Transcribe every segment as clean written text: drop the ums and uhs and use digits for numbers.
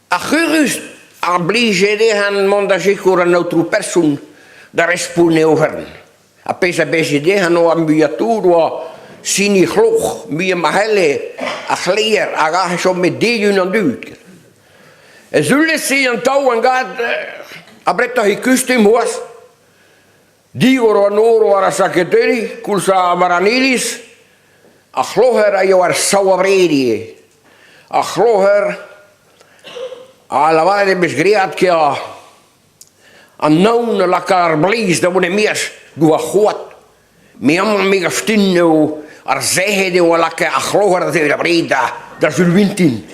Agurus oblige de han mondajicura un altro person da respune overn. A pesa BGD han o ambiaturo sini gloch mi mahelle a gleer aga so met de aan duurt. En zullen ze een touw en gaat abretta hi custom was. Die oro noro ara saketeri kulsa maranilis a gloher a jo ar sauabredi. A gloher a lavare de besgriat que a naune la car blies da one meers do a god. Mi am mi gaftinno ar zehede wala ke a gloher de breda da zulwintin.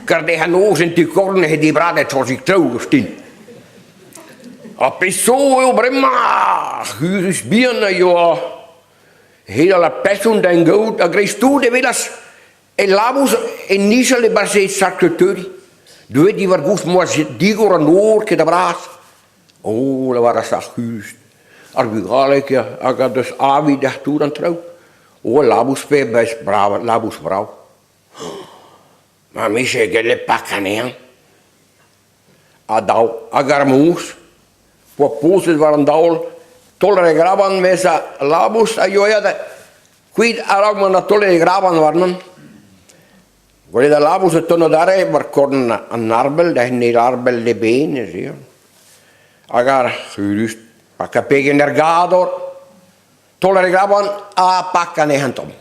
Car de hanos en die corne die brade tot ik trouw gaftin. A pessoa brema Gurus biana jo hela la person den goud a grestu de velas e labus e nisale base secretary due di vargus moas digo ranor ke da bras o la var sa Gurus argugale ke aga dus avi da tour an trou o labus pe bes brava labus brau ma mi se gele pakanean adau agarmus po poses waren daul tollere graban mesa labus a joia da quid aragman na tollere graban warnen gole da labus e tono dare var con an arbel da ni arbel de bene sia agar Gurus pakka pegen ergador tollere graban a pakka ne hantom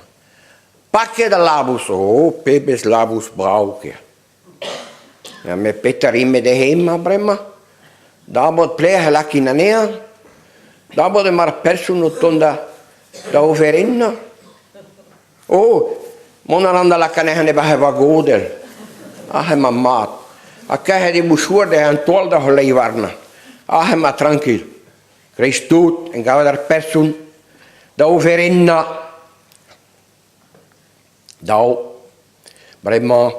pakke da labus o pebes labus brauke ja me peter in me de hema brema da moet plegen laki na nea da moet maar persoon tonda da overinna oh monananda la kanehane baheva godel ah mamma a kahe di busurde han tolda holei warna ah ma tranquil Christut en gauder persoon da overinna da brema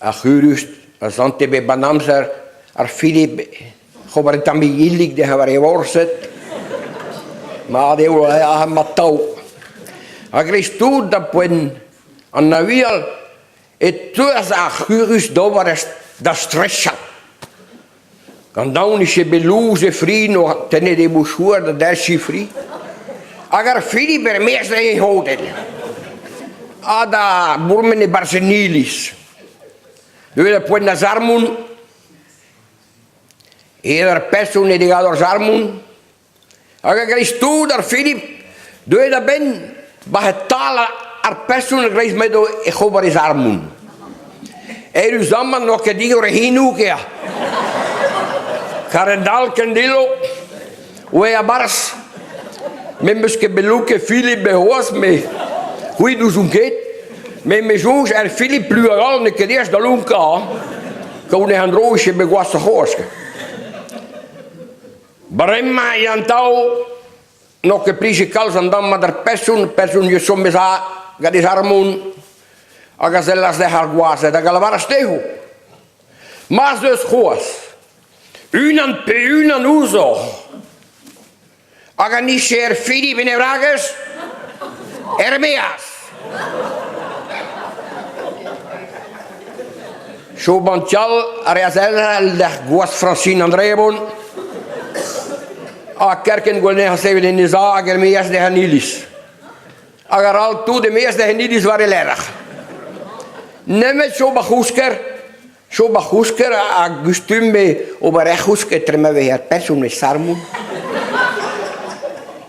a Gurus a sante be banamser ar Filip gobar tambi illik de haver worset ma de a matau a Christu da puen an navial et tu as a Gurus dobar da stressa kan daunische beluze fri no tene de busur da dersi fri agar Filip er mees de hotel ada burmene barsenilis de puen na zarmun Eder persoon die gaat door armoen. Aga Christu daar Filip, doe dat ben, maar het talen ar persoon reis met do echobar is armoen. U zaman nog ke die hinu ke. Karendal kendilo, we abars. Members ke beluke Filip behoas me. Hoe dus unket. Me zoos er Filip plural ne ke des dalunka. Kon ne handroosje begwasse horske. Bremma jantau no que prisi kals andam madar persun je sommesa gadis armun agazellas de harguase da galavara stehu mas dus goas unan uso aganisher Filip in Evrages Ermeas Shobantjal Ariazel de guas Francine Andreebon a kerken golne haseven in zaag er mees de hanilis. Agar al toe de mees de hanilis waren lerg. Nemet zo bachusker a gustumbe oberrechuske treme we her persoon is sarmun.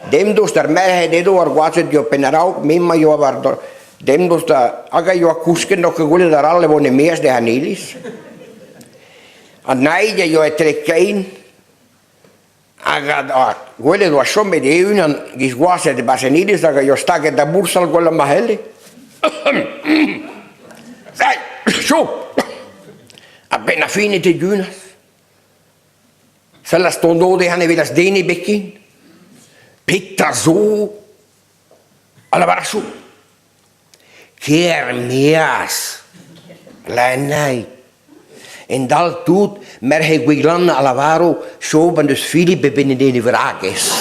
Dem dos der merhe de do arguazet jo penarau mimma jo avardor. Dem dos da aga jo akusken no que gole dar alle bone mees de hanilis. A naide jo etrekein aga gole do shombe de unan gisguase de basenidis aga jo stage da bursal gola mahelle sai sho appena fine de dunas se la stondo de hane vilas deni bekin pitta zo alla barasu kermias la nai en dal tut mer he guiglan alavaro so ben dus Filip binnen de vraag is